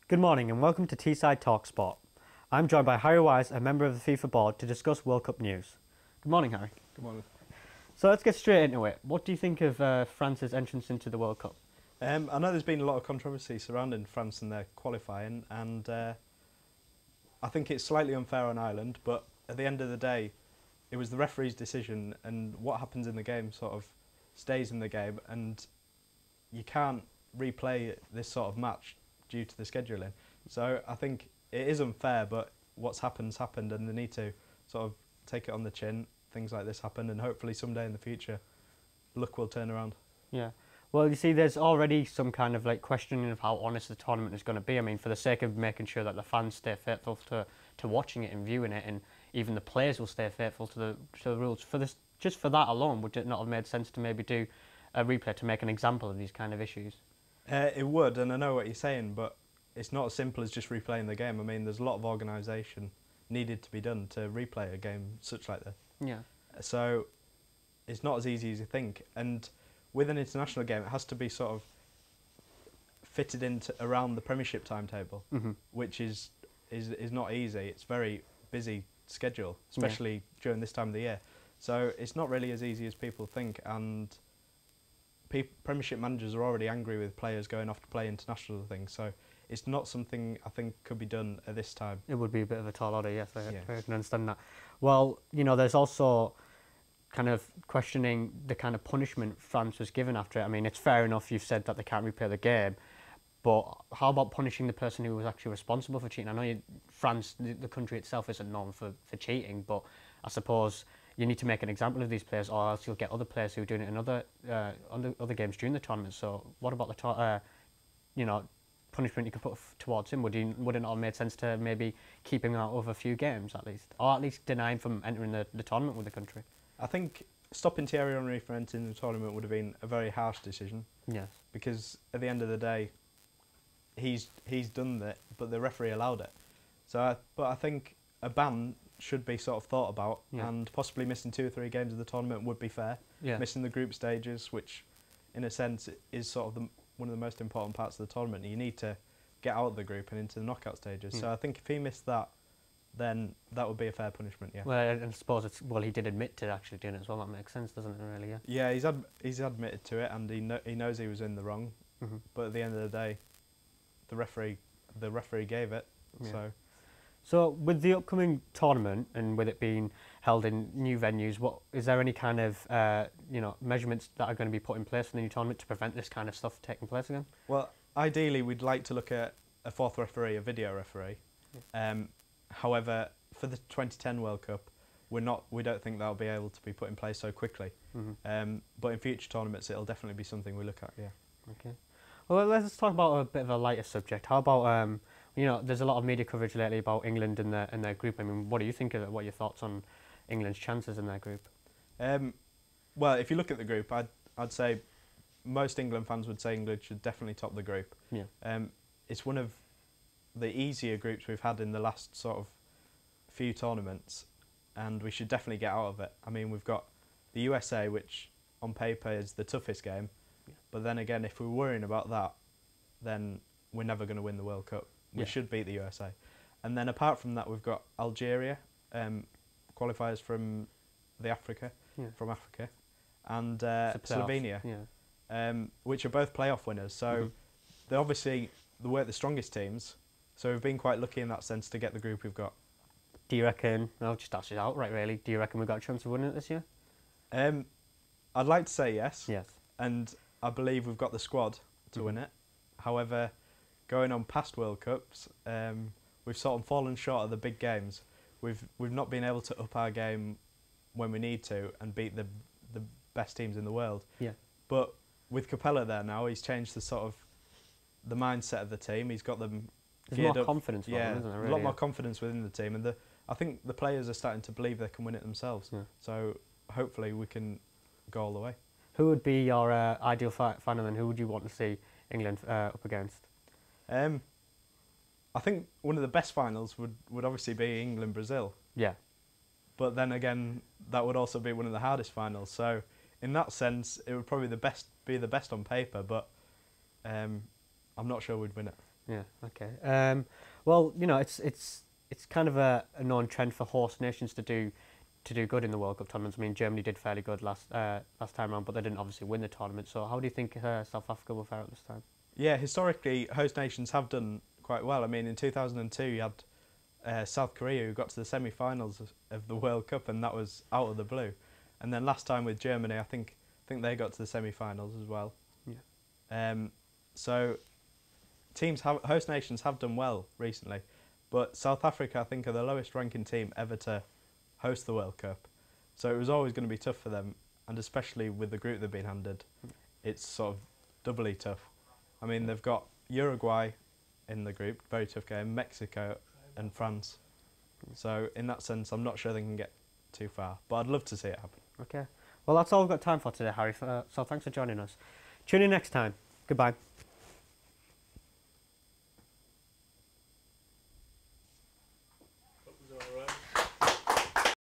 Good morning and welcome to Teesside Talk Sport. I'm joined by Harry Wise, a member of the FIFA board, to discuss World Cup news. Good morning, Harry. Good morning. So let's get straight into it. What do you think of France's entrance into the World Cup? I know there's been a lot of controversy surrounding France and their qualifying, and I think it's slightly unfair on Ireland, but at the end of the day, it was the referee's decision, and what happens in the game sort of stays in the game, and you can't replay this sort of match due to the scheduling. So I think it is unfair, but what's happened, and they need to sort of take it on the chin. Things like this happen, and hopefully someday in the future, luck will turn around. Yeah. Well, you see, there's already some kind of questioning of how honest the tournament is going to be. I mean, for the sake of making sure that the fans stay faithful to watching it and viewing it, and even the players will stay faithful to the rules. Just for that alone, would it not have made sense to maybe do a replay to make an example of these kind of issues? It would, and I know what you're saying, but it's not as simple as just replaying the game. I mean, there's a lot of organisation needed to be done to replay a game such like this. Yeah. So it's not as easy as you think, and with an international game, it has to be sort of fitted into around the Premiership timetable, which is not easy. It's a very busy schedule, especially during this time of the year. So it's not really as easy as people think, and Premiership managers are already angry with players going off to play international things. So it's not something I think could be done at this time. It would be a bit of a tall order, yes, I can understand that. Well, you know, there's also kind of questioning the kind of punishment France was given after it. I mean, it's fair enough you've said that they can't replay the game, but how about punishing the person who was actually responsible for cheating? I know France, the country itself, isn't known for cheating, but I suppose you need to make an example of these players, or else you'll get other players who are doing it in other games during the tournament. So what about the punishment you could put towards him? Would it not have made sense to maybe keep him out of a few games at least, or at least deny him from entering the tournament with the country? I think stopping Thierry Henry from entering the tournament would have been a very harsh decision. Yes. Because at the end of the day, he's done that, but the referee allowed it. So, but I think a ban should be sort of thought about, and possibly missing 2 or 3 games of the tournament would be fair. Yeah. Missing the group stages, which in a sense is sort of one of the most important parts of the tournament. You need to get out of the group and into the knockout stages. So I think if he missed that, then that would be a fair punishment. Yeah. Well, I suppose he did admit to actually doing it as well. That makes sense, doesn't it? Really? Yeah. Yeah, he's admitted to it, and he knows he was in the wrong. But at the end of the day, the referee gave it. Yeah. So with the upcoming tournament and with it being held in new venues, is there any kind of measurements that are going to be put in place for the new tournament to prevent this kind of stuff taking place again? Well, ideally, we'd like to look at a 4th referee, a video referee. However, for the 2010 World Cup, we don't think that'll be able to be put in place so quickly. But in future tournaments, it'll definitely be something we look at. Yeah. Okay. Well, let's talk about a bit of a lighter subject. How about there's a lot of media coverage lately about England and their group. I mean, what do you think of it? What are your thoughts on England's chances in their group? Well, if you look at the group, I'd say most England fans would say England should definitely top the group. Yeah. It's one of the easier groups we've had in the last sort of few tournaments, and we should definitely get out of it. I mean, we've got the USA, which on paper is the toughest game, but then again, if we're worrying about that, then we're never going to win the World Cup. We should beat the USA. And then apart from that, we've got Algeria, qualifiers from Africa, and Slovenia, which are both playoff winners. So they're obviously the strongest teams. So we've been quite lucky in that sense to get the group we've got. Do you reckon, I'll just ask it outright really, do you reckon we've got a chance of winning it this year? I'd like to say yes. Yes. And I believe we've got the squad to win it. However, going on past World Cups, we've sort of fallen short of the big games. We've not been able to up our game when we need to and beat the best teams in the world. Yeah. But with Capella there now, he's changed the mindset of the team. He's got them There's more confidence for them, isn't there, really? A lot more confidence within the team, and I think the players are starting to believe they can win it themselves. Yeah. So hopefully we can go all the way. Who would be your ideal final, and who would you want to see England up against? I think one of the best finals would obviously be England-Brazil. Yeah. But then again, that would also be one of the hardest finals. So in that sense, it would probably be the best on paper, but I'm not sure we'd win it. Yeah. Okay. Well, you know, it's kind of a known trend for host nations to do good in the World Cup tournaments. I mean, Germany did fairly good last time round, but they didn't obviously win the tournament. So, how do you think South Africa will fare out this time? Yeah, historically, host nations have done quite well. I mean, in 2002, you had South Korea who got to the semi-finals of the World Cup, and that was out of the blue. And then last time with Germany, I think they got to the semi-finals as well. Yeah. So host nations have done well recently, but South Africa, I think, are the lowest ranking team ever to host the World Cup. So it was always going to be tough for them, and especially with the group they've been handed, it's sort of doubly tough. I mean, they've got Uruguay in the group, very tough game, Mexico and France. So in that sense, I'm not sure they can get too far, but I'd love to see it happen. Okay. Well, that's all we've got time for today, Harry. So thanks for joining us. Tune in next time. Goodbye.